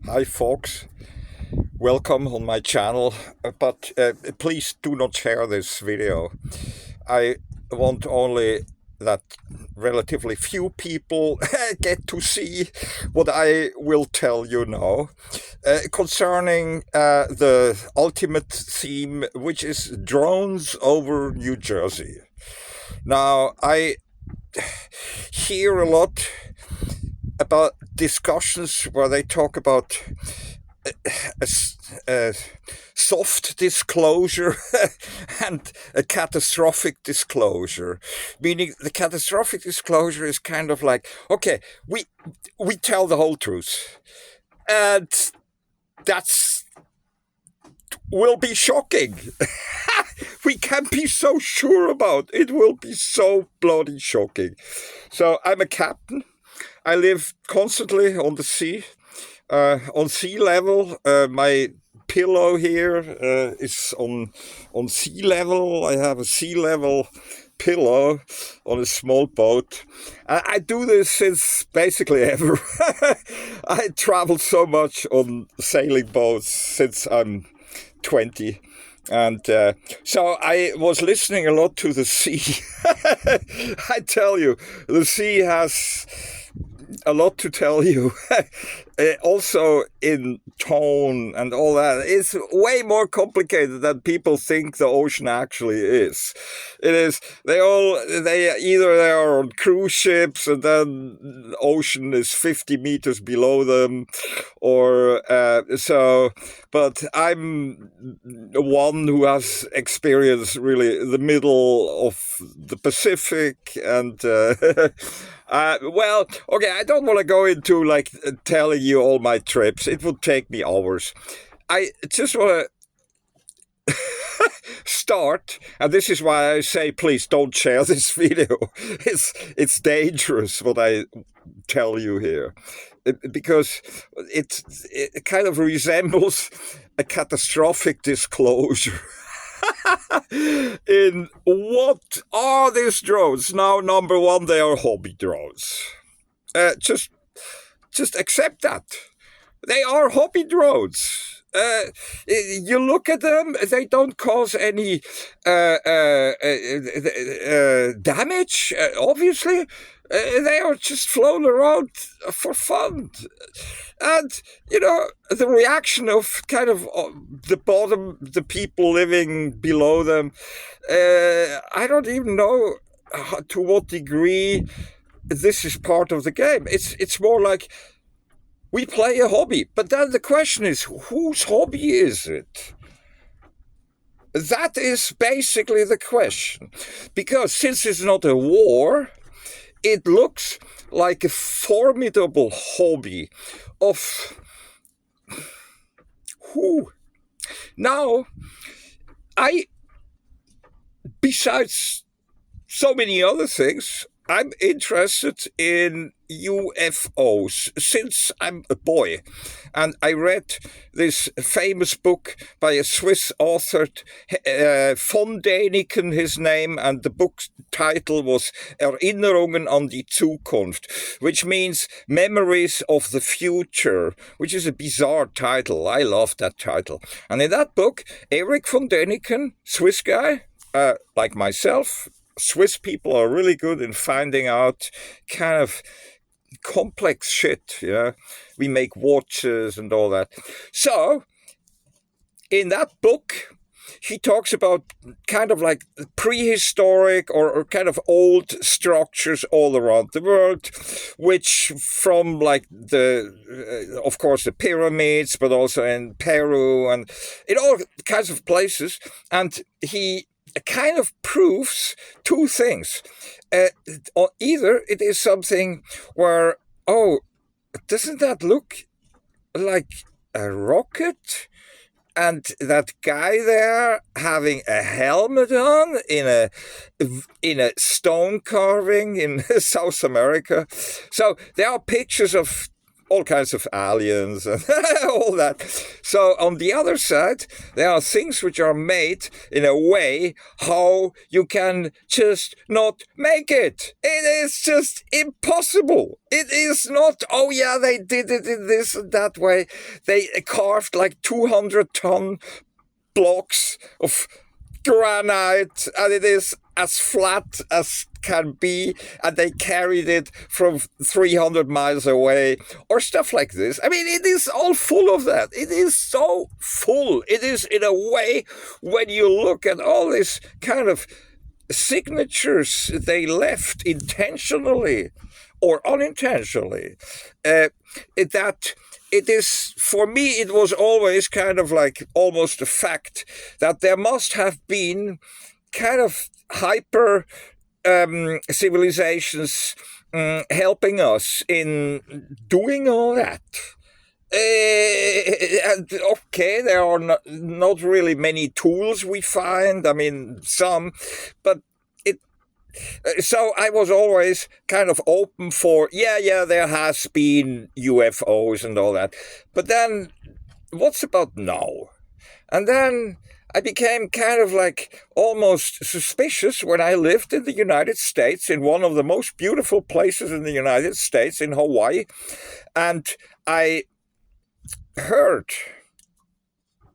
Hi folks, welcome on my channel, but please do not share this video. I want only that relatively few people get to see what I will tell you now concerning the ultimate theme, which is drones over New Jersey. Now, I hear a lot about discussions where they talk about a soft disclosure and a catastrophic disclosure, meaning the catastrophic disclosure is kind of like, okay, we tell the whole truth, and that's will be shocking. We can't be so sure about it. Will be so bloody shocking. So I'm a captain. I live constantly on the sea. On sea level, my pillow here is on sea level. I have a sea level pillow on a small boat. I do this since basically ever. I traveled so much on sailing boats since I'm 20. And so I was listening a lot to the sea. I tell you, the sea has a lot to tell you. Also in tone and all that. It's way more complicated than people think the ocean actually is. It is. They are on cruise ships and then the ocean is 50 meters below them, or so. But I'm the one who has experienced really the middle of the Pacific and. Well, okay, I don't want to go into like telling you all my trips. It would take me hours. I just want to start, and this is why I say, please don't share this video. It's dangerous what I tell you here, because it kind of resembles a catastrophic disclosure. In what are these drones? Now, number one, they are hobby drones. Just accept that. They are hobby drones. You look at them, they don't cause any damage, obviously. They are just flown around for fun. And, the reaction of kind of the bottom, the people living below them, I don't even know to what degree this is part of the game. It's more like we play a hobby. But then the question is, whose hobby is it? That is basically the question. Because since it's not a war, it looks like a formidable hobby of who? Now, besides so many other things, I'm interested in UFOs since I'm a boy. And I read this famous book by a Swiss author, von Däniken, his name, and the book's title was Erinnerungen an die Zukunft, which means Memories of the Future, which is a bizarre title. I love that title. And in that book, Erich von Däniken, Swiss guy, like myself, Swiss people are really good in finding out kind of complex shit, We make watches and all that. So, in that book, he talks about kind of like prehistoric or kind of old structures all around the world, which from like of course, the pyramids, but also in Peru and in all kinds of places. And he kind of proves two things. Either it is something where, doesn't that look like a rocket? And that guy there having a helmet on in a stone carving in South America. So there are pictures of all kinds of aliens and all that. So on the other side, there are things which are made in a way how you can just not make it. It is just impossible. It is not, oh yeah, they did it in this and that way. They carved like 200-ton blocks of granite, and it is as flat as can be, and they carried it from 300 miles away, or stuff like this. I mean, it is all full of that. It is so full. It is, in a way, when you look at all this kind of signatures they left intentionally or unintentionally, that it is, for me, it was always kind of like almost a fact that there must have been kind of hyper civilizations helping us in doing all that. And okay, there are not really many tools we find. I mean, some, but so I was always kind of open for, yeah, there has been UFOs and all that. But then, what's about now? And then I became kind of like almost suspicious when I lived in the United States, in one of the most beautiful places in the United States, in Hawaii. And I heard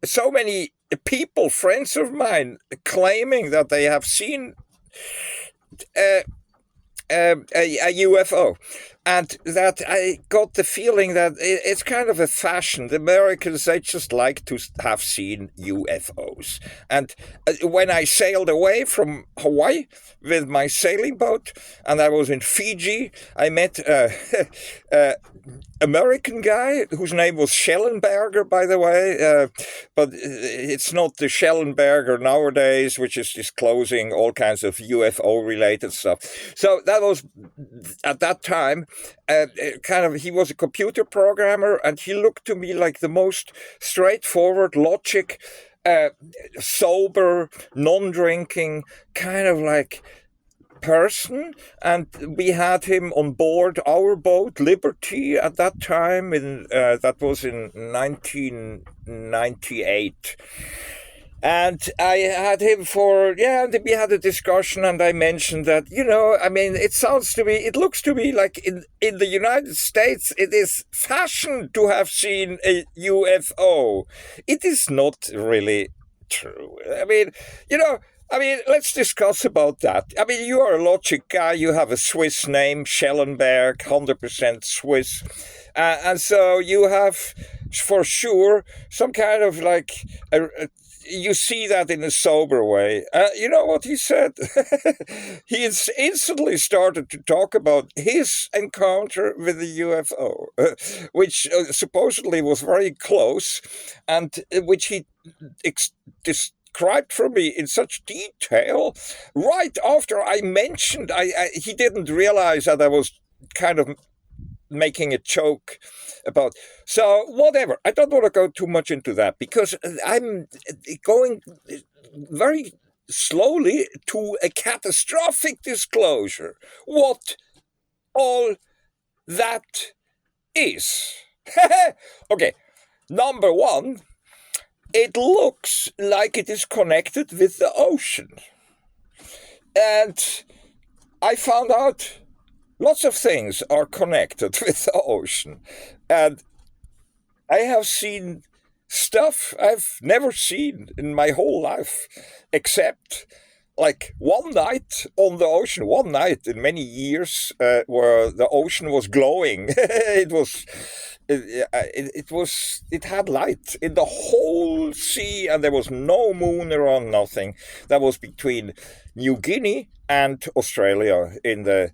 so many people, friends of mine, claiming that they have seen a UFO, and that I got the feeling that it's kind of a fashion. The Americans, they just like to have seen UFOs. And when I sailed away from Hawaii with my sailing boat, and I was in Fiji, I met a American guy whose name was Schellenberger, by the way, but it's not the Schellenberger nowadays, which is disclosing all kinds of UFO-related stuff. So that was, at that time, kind of, he was a computer programmer, and he looked to me like the most straightforward, logic, sober, non-drinking, kind of like person, and we had him on board our boat Liberty at that time, in that was in 1998. And I had him for, we had a discussion, and I mentioned that, I mean, it looks to me like in the United States, it is fashion to have seen a UFO. It is not really true. I mean, let's discuss about that. I mean, you are a logic guy. You have a Swiss name, Schellenberg, 100% Swiss. And so you have, for sure, some kind of like, you see that in a sober way. You know what he said? He instantly started to talk about his encounter with the UFO, which supposedly was very close, and which he described for me in such detail. Right after I mentioned, he didn't realize that I was kind of making a joke about. So whatever, I don't want to go too much into that, because I'm going very slowly to a catastrophic disclosure. What all that is. Okay, number one, it looks like it is connected with the ocean. And I found out lots of things are connected with the ocean. And I have seen stuff I've never seen in my whole life, except like one night on the ocean, one night in many years, where the ocean was glowing. It had light in the whole sea, and there was no moon around, nothing. That was between New Guinea and Australia, in that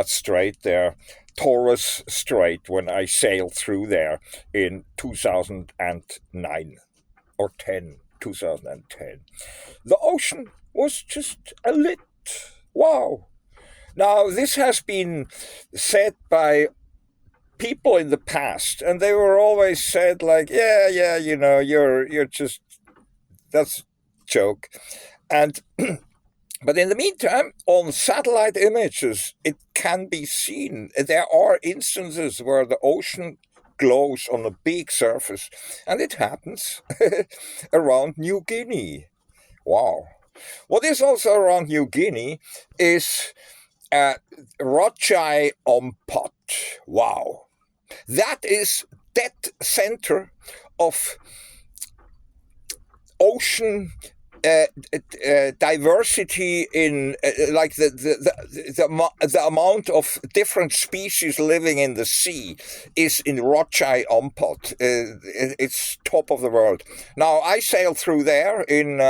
strait there, Torres Strait, when I sailed through there in 2009 or 2010. The ocean was just lit. Wow. Now, this has been said by people in the past, and they were always said like, yeah, you're just, that's a joke. And But in the meantime, on satellite images, it can be seen. There are instances where the ocean glows on a big surface, and it happens around New Guinea. Wow. What is also around New Guinea is uh, Rochai Ompat. Wow. That is that center of ocean diversity in like the amount of different species living in the sea is in Rochai Ompot. It's top of the world. Now I sailed through there in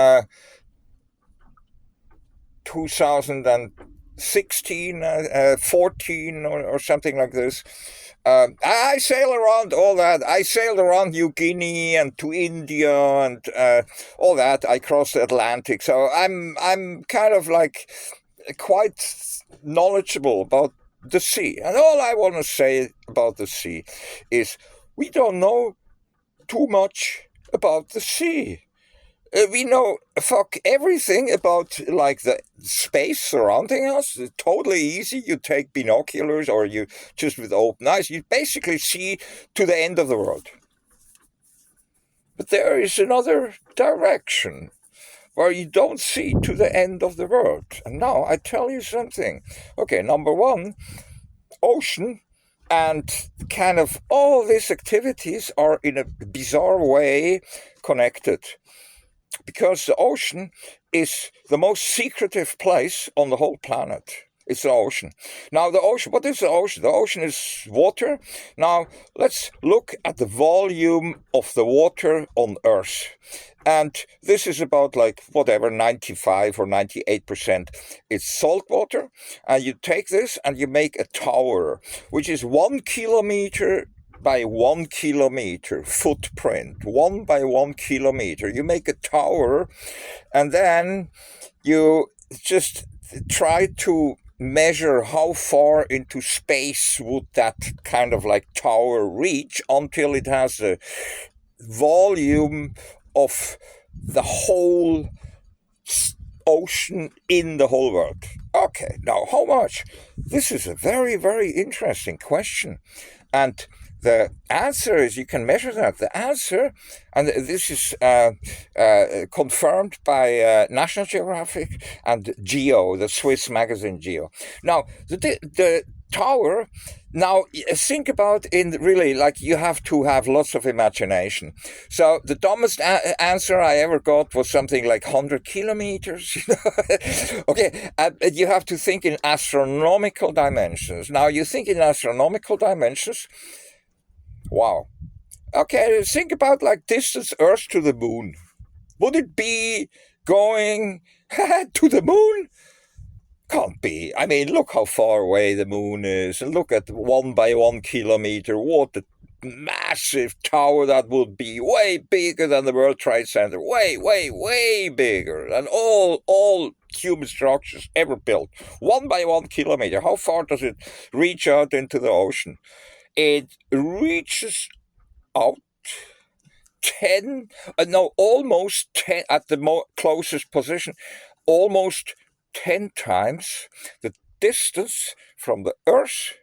2016, 14, or something like this. I sail around all that. I sailed around New Guinea and to India and all that. I crossed the Atlantic, so I'm kind of like quite knowledgeable about the sea. And all I want to say about the sea is we don't know too much about the sea. We know fuck everything about like the space surrounding us. It's totally easy. You take binoculars or you just with open eyes, you basically see to the end of the world. But there is another direction where you don't see to the end of the world. And now I tell you something. Okay, number one, ocean and kind of all these activities are in a bizarre way connected. Because the ocean is the most secretive place on the whole planet. It's the ocean. Now, the ocean, what is the ocean? The ocean is water. Now, let's look at the volume of the water on Earth. And this is about like whatever, 95 or 98%. It's salt water. And you take this and you make a tower, which is 1 kilometer by 1 kilometer footprint, 1 by 1 kilometer. You make a tower and then you just try to measure how far into space would that kind of like tower reach until it has a volume of the whole ocean in the whole world. Okay, now how much? This is a very, very interesting question. And the answer is you can measure that. The answer, and this is confirmed by National Geographic and Geo, the Swiss magazine Geo. Now, the tower, now think about in really like you have to have lots of imagination. So the dumbest answer I ever got was something like 100 kilometers. Okay, you have to think in astronomical dimensions. Now you think in astronomical dimensions. Wow. Okay, think about like distance Earth to the moon. Would it be going to the moon? Can't be. I mean, look how far away the moon is, and look at 1 by 1 kilometer. What a massive tower that would be! Way bigger than the World Trade Center. Way, way, way bigger than all human structures ever built. 1 by 1 kilometer. How far does it reach out into the ocean? It reaches out 10, no, almost 10 at the closest position, almost 10 times the distance from the Earth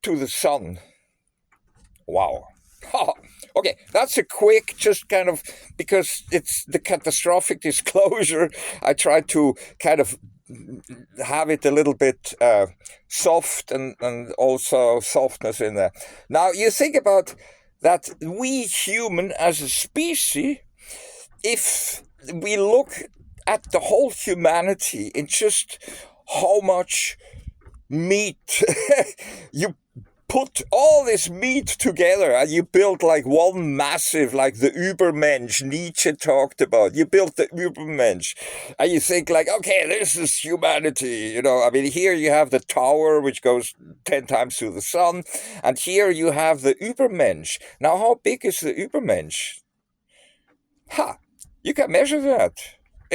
to the Sun. Wow. Okay, that's a quick, just kind of, because it's the catastrophic disclosure, I try to kind of have it a little bit soft and also softness in there. Now, you think about that we human as a species, if we look at the whole humanity in just how much meat you put all this meat together and you build like one massive, like the Übermensch Nietzsche talked about. You build the Übermensch and you think like, okay, this is humanity. You know, I mean, here you have the tower, which goes 10 times to the sun. And here you have the Übermensch. Now, how big is the Übermensch? You can measure that.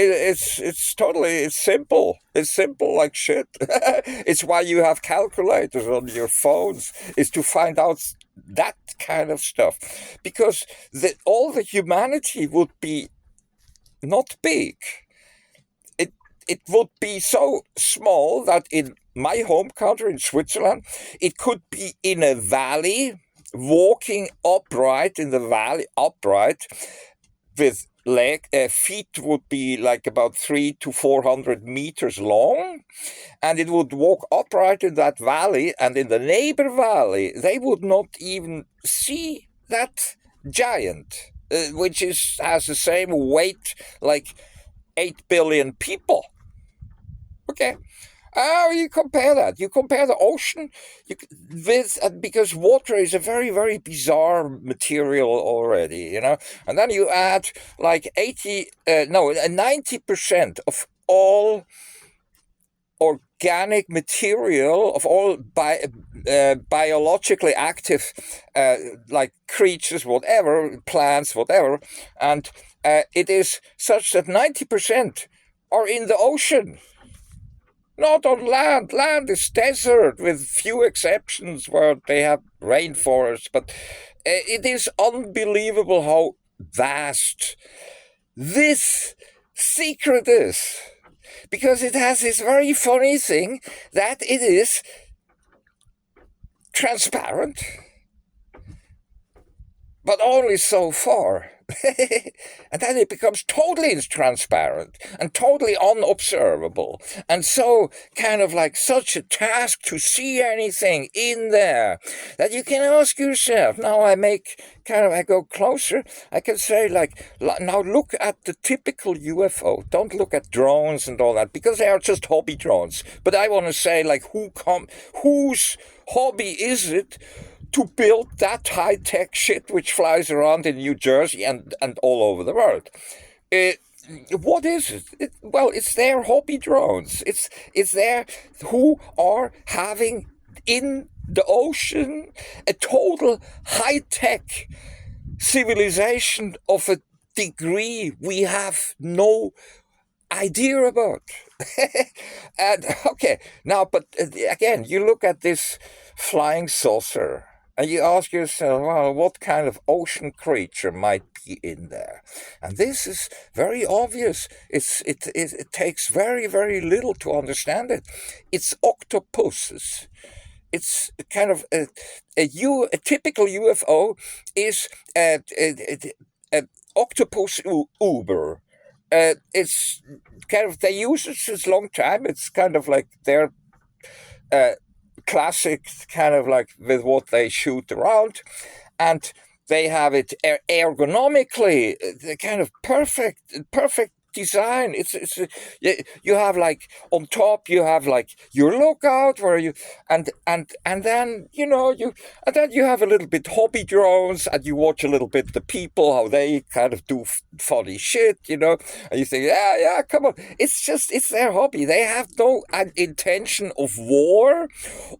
It's totally, it's simple. It's simple like shit. It's why you have calculators on your phones, is to find out that kind of stuff. Because all the humanity would be not big. it would be so small that in my home country, in Switzerland, it could be in a valley, walking upright in the valley, upright, with feet would be like about 300 to 400 meters long, and it would walk upright in that valley, and in the neighbor valley, they would not even see that giant, which has the same weight like 8 billion people. Okay. Oh, you compare that. You compare the ocean with because water is a very, very bizarre material already, and then you add like 90% of all organic material, of all biologically active, like creatures, whatever, plants, whatever, and it is such that 90% are in the ocean. Not on land. Land is desert with few exceptions where they have rainforests, but it is unbelievable how vast this secret is. Because it has this very funny thing that it is transparent, but only so far. And then it becomes totally transparent and totally unobservable. And so kind of like such a task to see anything in there that you can ask yourself. Now I go closer. I can say now look at the typical UFO. Don't look at drones and all that because they are just hobby drones. But I want to say whose hobby is it to build that high-tech shit which flies around in New Jersey and all over the world? What is it? Well, it's their hobby drones. It's their who are having in the ocean a total high-tech civilization of a degree we have no idea about. And okay, now, but again, you look at this flying saucer and you ask yourself, well, what kind of ocean creature might be in there? And this is very obvious. It takes very, very little to understand it. It's octopuses. It's kind of a typical UFO is a octopus uber. It's kind of, they use it since a long time. It's kind of like their classic, kind of like with what they shoot around, and they have it ergonomically, the kind of perfect design. You have like on top you have like your lookout where you and then and then you have a little bit hobby drones, and you watch a little bit the people how they kind of do funny shit, and you think, yeah, come on, it's their hobby. They have no intention of war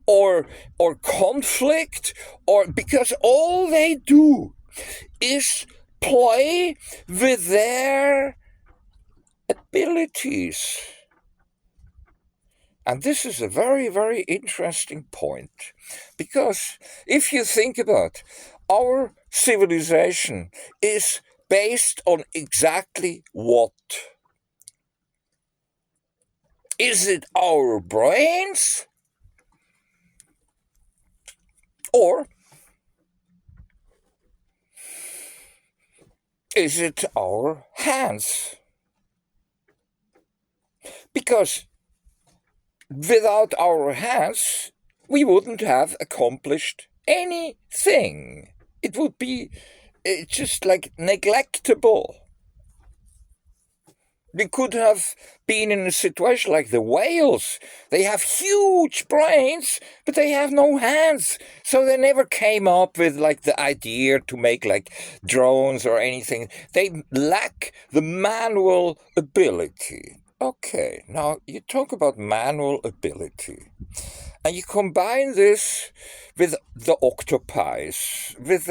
or conflict, or because all they do is play with their abilities. And this is a very, very interesting point, because if you think about our civilization is based on exactly what? Is it our brains? Or is it our hands? Because without our hands, we wouldn't have accomplished anything. It would be just like neglectable. We could have been in a situation like the whales. They have huge brains, but they have no hands. So they never came up with like the idea to make like drones or anything. They lack the manual ability. Okay, now you talk about manual ability, and you combine this with the octopi, with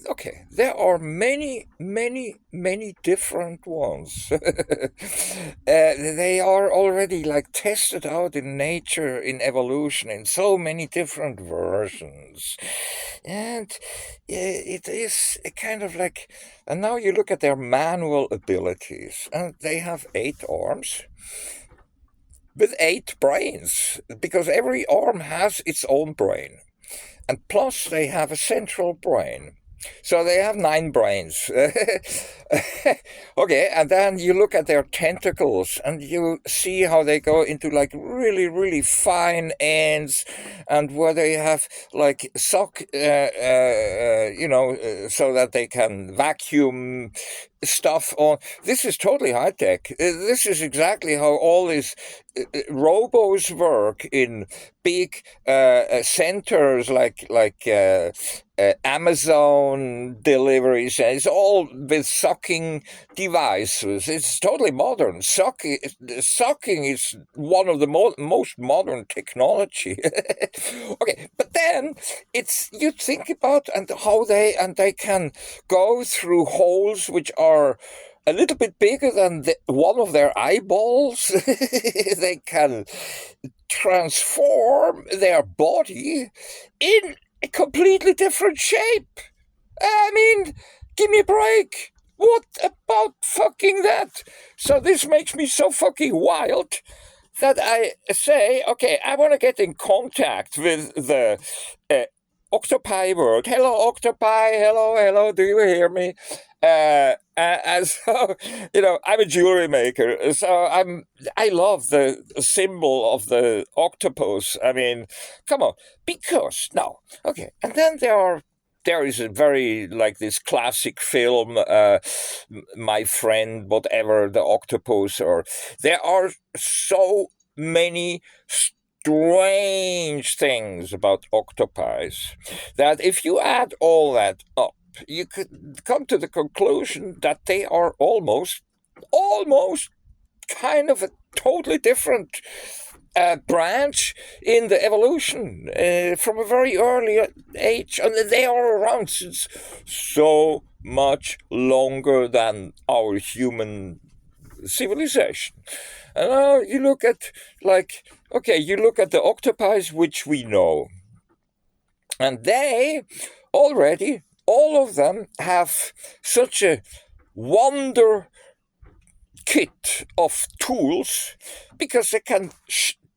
okay, there are many, many, many different ones. They are already like tested out in nature, in evolution, in so many different versions. And it is a kind of like, and now you look at their manual abilities, and they have 8 arms with 8 brains, because every arm has its own brain. And plus, they have a central brain. So they have 9 brains. Okay, and then you look at their tentacles and you see how they go into like really, really fine ends, and where they have like so that they can vacuum stuff on. This is totally high tech. This is exactly how all these robos work in big centers like Amazon deliveries. It's all with sucking devices. It's totally modern. Sucking is one of the most modern technology. Okay, but then it's you think about and how they can go through holes which are a little bit bigger than one of their eyeballs. They can transform their body in a completely different shape. I mean, give me a break. What about fucking that? So this makes me so fucking wild that I say, okay, I want to get in contact with the octopi world. Hello, octopi. Hello, hello. Do you hear me? And so, I'm a jewelry maker, so I love the symbol of the octopus. I mean, come on, because now, okay, and then there is a very like this classic film, My Friend, whatever, the octopus, or there are so many strange things about octopi that if you add all that up, you could come to the conclusion that they are almost kind of a totally different branch in the evolution from a very early age, and they are around since so much longer than our human civilization. And now you look at you look at the octopi which we know, and they already all of them have such a wonder kit of tools because they can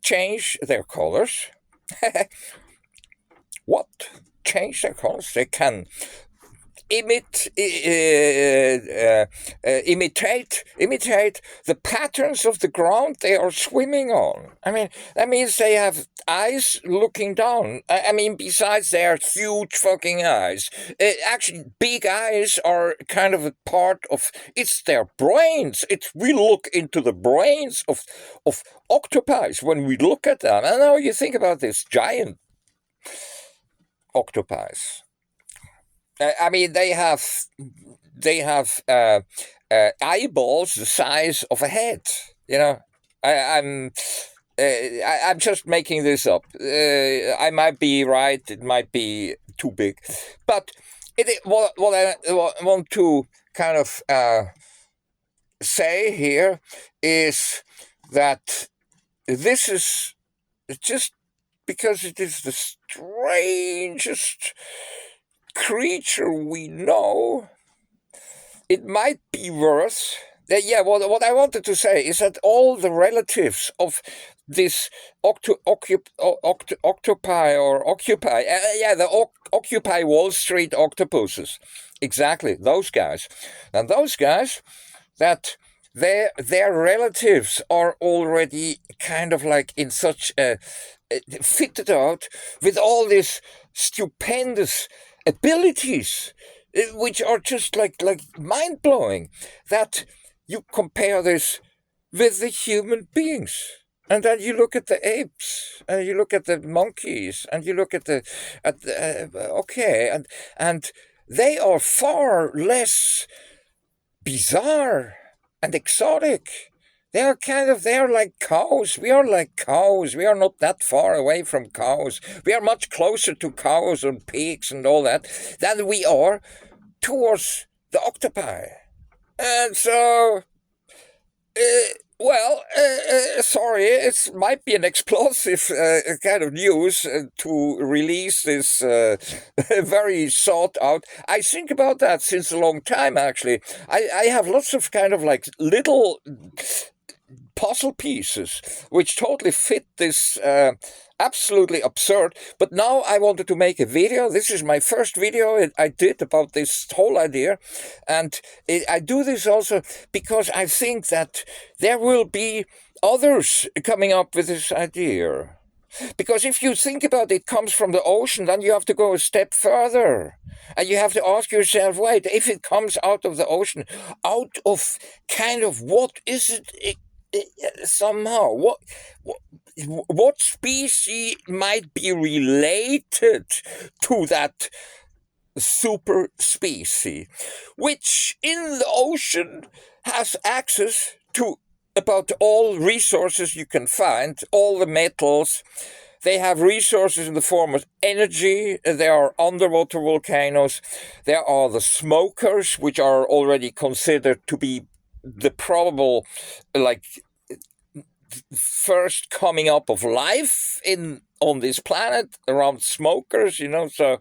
change their colors. What? Change their colors? They can imitate the patterns of the ground they are swimming on. I mean, that means they have eyes looking down. I mean, besides their huge fucking eyes, actually, big eyes are kind of a part of. It's their brains. We look into the brains of octopi when we look at them. And now you think about this giant octopi. I mean, they have eyeballs the size of a head. I'm just making this up. I might be right. It might be too big, but what I want to kind of say here is that this is just because it is the strangest creature we know, it might be worth. What I wanted to say is that all the relatives of this octopi or occupy, the Occupy Wall Street octopuses, exactly those guys, and those guys that their relatives are already kind of like in such a fitted out with all these stupendous abilities, which are just like mind blowing, that you compare this with the human beings. And then you look at the apes, and you look at the monkeys, and you look at and they are far less bizarre and exotic. They are like cows. We are like cows. We are not that far away from cows. We are much closer to cows and pigs and all that than we are towards the octopi. And so Well, sorry, it might be an explosive kind of news to release this very sought out. I think about that since a long time, actually. I have lots of kind of like little puzzle pieces which totally fit this absolutely absurd. But now I wanted to make a video. This is my first video I did about this whole idea, and I do this also because I think that there will be others coming up with this idea. Because if you think about it, comes from the ocean, then you have to go a step further. And you have to ask yourself, wait, if it comes out of the ocean, out of kind of what is it somehow? What species might be related to that super species, which in the ocean has access to about all resources you can find, all the metals. They have resources in the form of energy. There are underwater volcanoes. There are the smokers, which are already considered to be the probable, like, first coming up of life in on this planet around smokers, so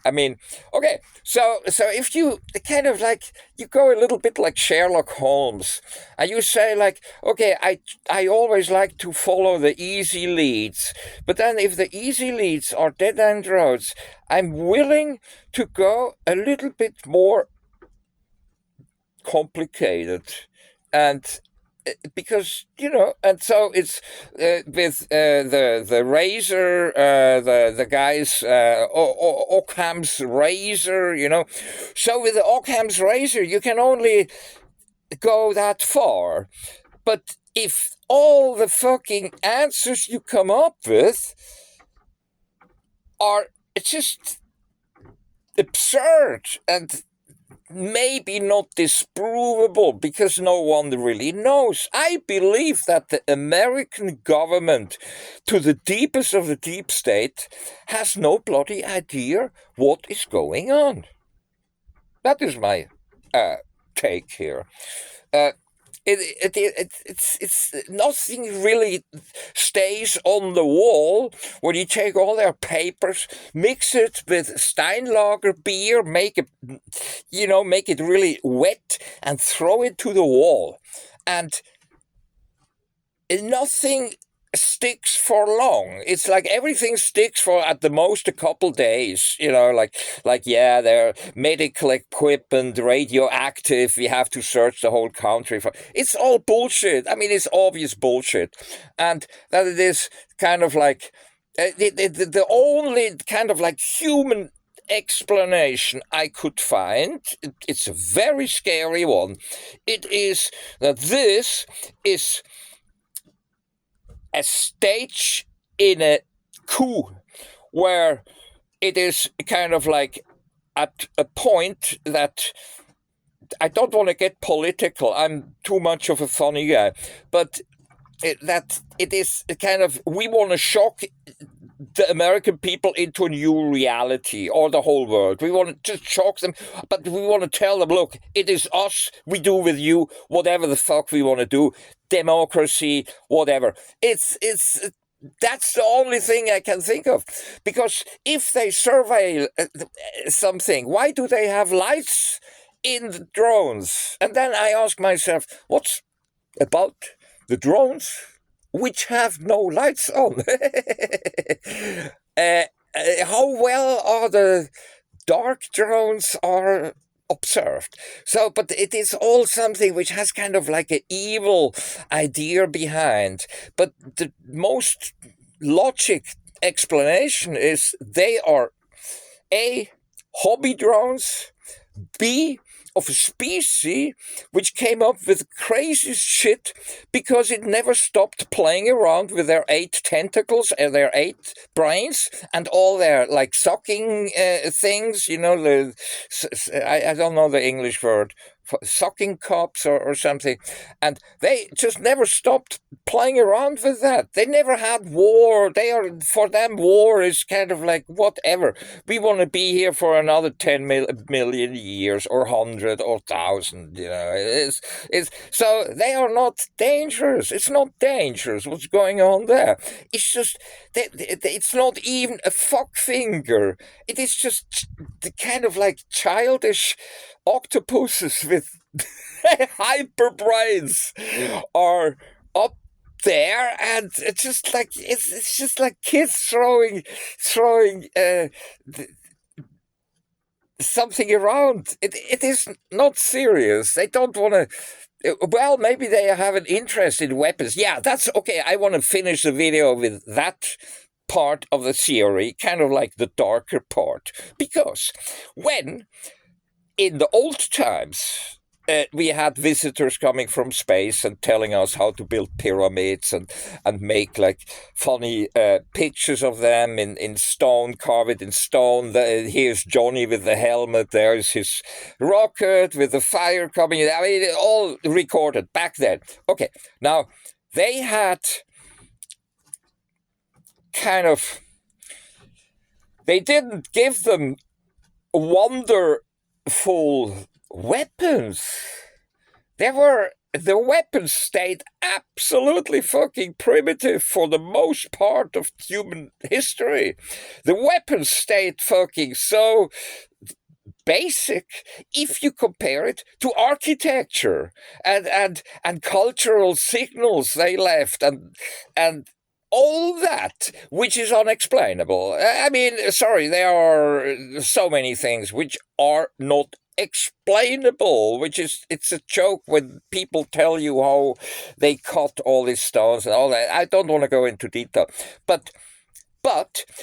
I mean, okay, so if you kind of like you go a little bit like Sherlock Holmes, and you say like, okay, I always like to follow the easy leads, but then if the easy leads are dead end roads, I'm willing to go a little bit more complicated, and because and so it's with the razor, the guys, Occam's razor, So with the Occam's razor, you can only go that far. But if all the fucking answers you come up with are just absurd and maybe not disprovable because no one really knows. I believe that the American government, to the deepest of the deep state, has no bloody idea what is going on. That is my take here. It's nothing really stays on the wall when you take all their papers, mix it with Steinlager beer, make it really wet, and throw it to the wall, and nothing sticks for long. It's like everything sticks for at the most a couple days, like yeah, they're medical equipment, radioactive, we have to search the whole country for. It's all bullshit. I mean, it's obvious bullshit. And that it is kind of like the only kind of like human explanation I could find, it's a very scary one. It is that this is a stage in a coup where it is kind of like at a point that I don't want to get political. I'm too much of a funny guy, but that it is kind of, we want to shock the American people into a new reality, or the whole world. We want to just shock them, but we want to tell them, look, it is us, we do with you whatever the fuck we want to do, democracy, whatever. That's the only thing I can think of. Because if they survey something, why do they have lights in the drones? And then I ask myself, what's about the drones which have no lights on? How well are the dark drones are observed? So, but it is all something which has kind of like an evil idea behind. But the most logic explanation is they are A, hobby drones, B, of a species which came up with crazy shit because it never stopped playing around with their 8 tentacles and their 8 brains and all their like sucking things, I don't know the English word. sucking cups or something. And they just never stopped playing around with that. They never had war. For them, war is kind of like whatever. We want to be here for another 10 million years or 100 or 1,000, so they are not dangerous. It's not dangerous what's going on there. It's just, it's not even a fuck finger. It is just the kind of like childish octopuses with hyper brains are up there, and it's just like it's just like kids throwing something around. It is not serious. They don't want to. Well, maybe they have an interest in weapons. Yeah, that's okay. I want to finish the video with that part of the theory, kind of like the darker part, because when in the old times, we had visitors coming from space and telling us how to build pyramids and make like funny pictures of them in stone, carve it in stone. Here's Johnny with the helmet. There's his rocket with the fire coming in. I mean, all recorded back then. Okay, now they had they didn't give them wonderful weapons. The weapons stayed absolutely fucking primitive for the most part of human history. The weapons stayed fucking so basic if you compare it to architecture and cultural signals they left and all that, which is unexplainable. I mean, sorry, there are so many things which are not explainable, it's a joke when people tell you how they cut all these stones and all that. I don't want to go into detail, but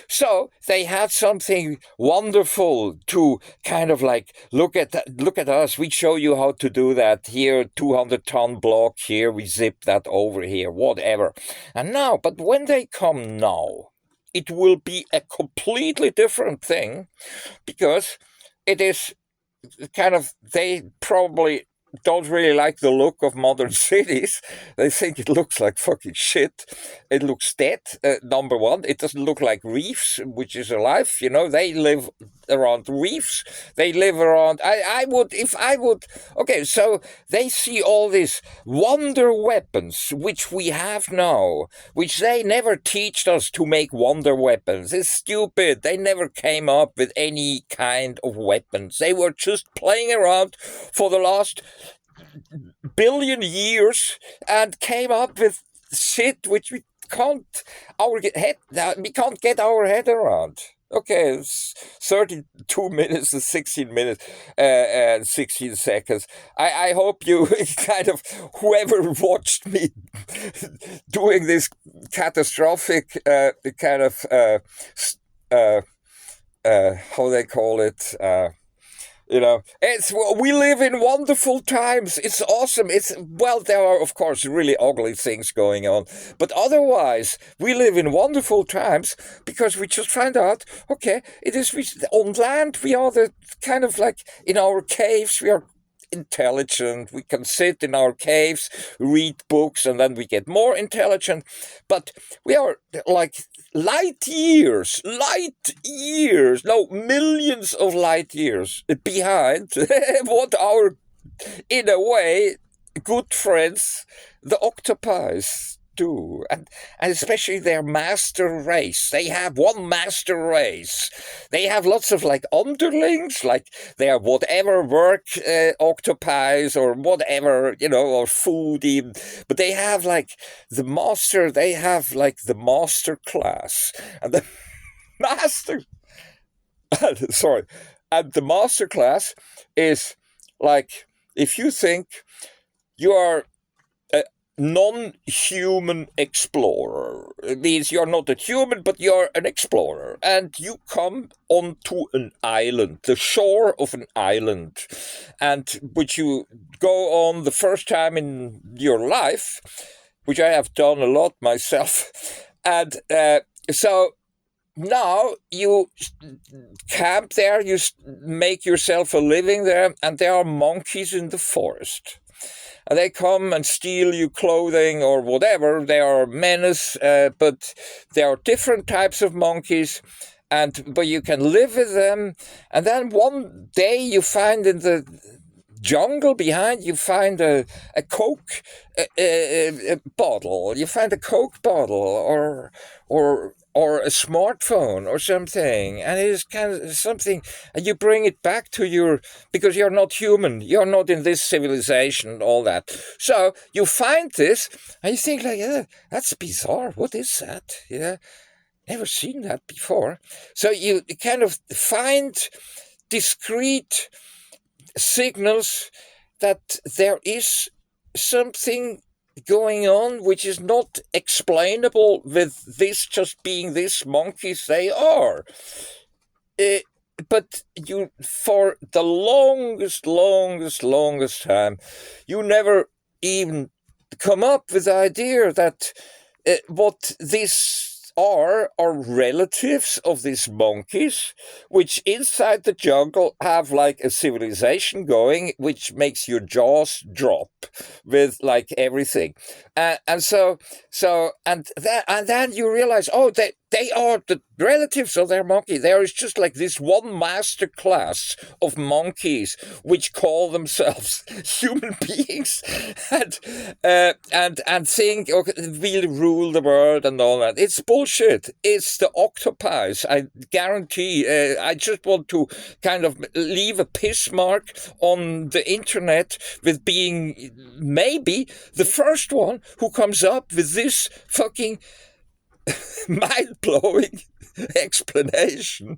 so they had something wonderful to kind of like look at us. We show you how to do that here, 200-ton block here. We zip that over here, whatever. And now, but when they come now, it will be a completely different thing, because it is kind of, they probably don't really like the look of modern cities. They think it looks like fucking shit. It looks dead, number one. It doesn't look like reefs, which is alive. They live around reefs. They live around... Okay, so they see all these wonder weapons, which we have now, which they never teached us to make wonder weapons. It's stupid. They never came up with any kind of weapons. They were just playing around for the last billion years and came up with shit which we can't get our head around. Okay, it's 32 minutes and 16 minutes and 16 seconds. I hope you kind of, whoever watched me doing this catastrophic kind of how they call it, we live in wonderful times. It's awesome. There are, of course, really ugly things going on. But otherwise, we live in wonderful times because we just find out, okay, on land, we are the kind of like in our caves, we are intelligent. We can sit in our caves, read books, and then we get more intelligent. But we are like light years, millions of light years behind what our, in a way, good friends, the octopi, do. And especially their master race. They have one master race. They have lots of like underlings, like they are whatever work octopi or whatever, or food even. But they have like the master class. And the master, sorry. And the master class is like, if you think you are non-human explorer. It means you're not a human, but you're an explorer. And you come onto an island, the shore of an island, and which you go on the first time in your life, which I have done a lot myself. And so now you camp there, you make yourself a living there, and there are monkeys in the forest. And they come and steal you clothing or whatever. They are menace, but there are different types of monkeys, but you can live with them. And then one day you find in the jungle behind, you find a Coke bottle. You find a Coke bottle or a smartphone or something, and it is kind of something, and you bring it back to because you're not human, you're not in this civilization and all that. So you find this, and you think like, yeah, that's bizarre. What is that? Yeah, never seen that before. So you kind of find discrete signals that there is something going on which is not explainable with this just being these monkeys they are. But you, for the longest time, you never even come up with the idea that what these are relatives of these monkeys, which inside the jungle have like a civilization going, which makes your jaws drop with like everything, and then you realize, oh, they are the relatives of their monkey. There is just like this one master class of monkeys which call themselves human beings and think, okay, we'll rule the world and all that. It's bullshit. It's the octopi. I guarantee. I just want to kind of leave a piss mark on the internet with being maybe the first one who comes up with this fucking mind-blowing explanation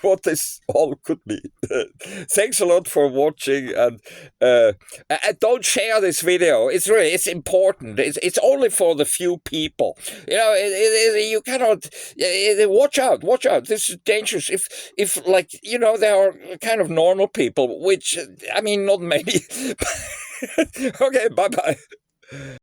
what this all could be. Thanks a lot for watching, and don't share this video. It's important. It's only for the few people. You know, you cannot. Watch out! Watch out! This is dangerous. If like, you know, there are kind of normal people, which I mean, not many. Okay, bye bye.